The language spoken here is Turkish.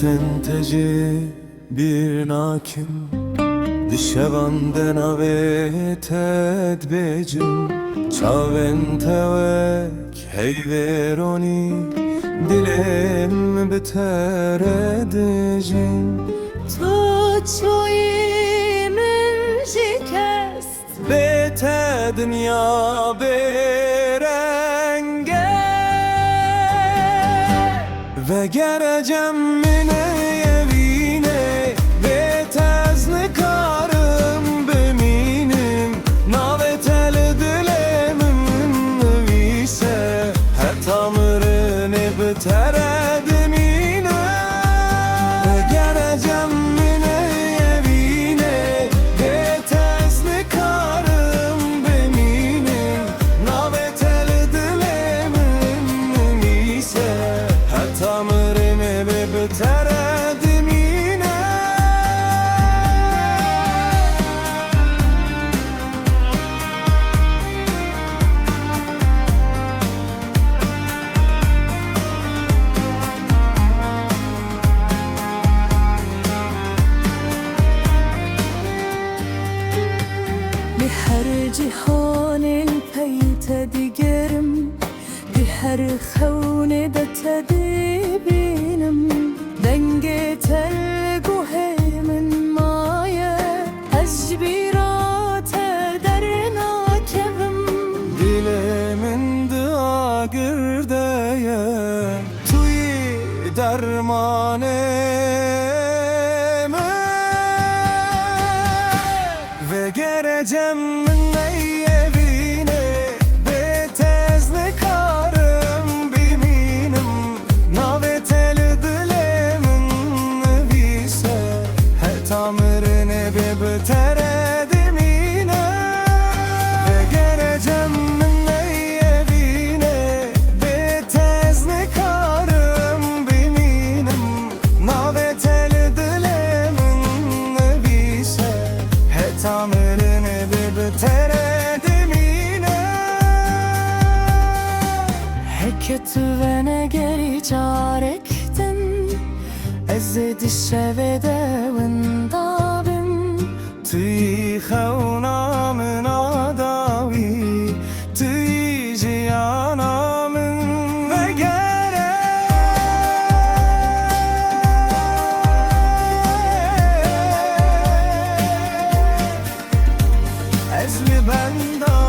استنتجي بيرناكم دشوان نويتت بيجم چاوين توك هيفيروني dilim biter edeceğim. Tuçoyimin şikest Bete dünya berenge ve geleceğim mine evine betezli karım beminim navetel dilemin vise her tamırını biter edemine ve geleceğim mine evine betezli karım beminim navetel dilemin vise her tamırını biter edemine. بهر جهان البيت ديجرم بهر خون دتدي بينم دنجت الجهة من مايا أجبرات درنا كبم Dilimin dua girdeye Tüy dermaneme Ve geleceğim ney evine Betezli karım biminim Navetel dilemin vise Her tamirine bir biter edimine Ve geleceğim ney evine Betezli karım biminim Navetel dilemin vise Her tamirine bir biter edimine حكت وانا جري جاركتن ازد الشبدة وانضابم Tüy xevnamın adavi Tüy ciyanamın ve gere Ezli benda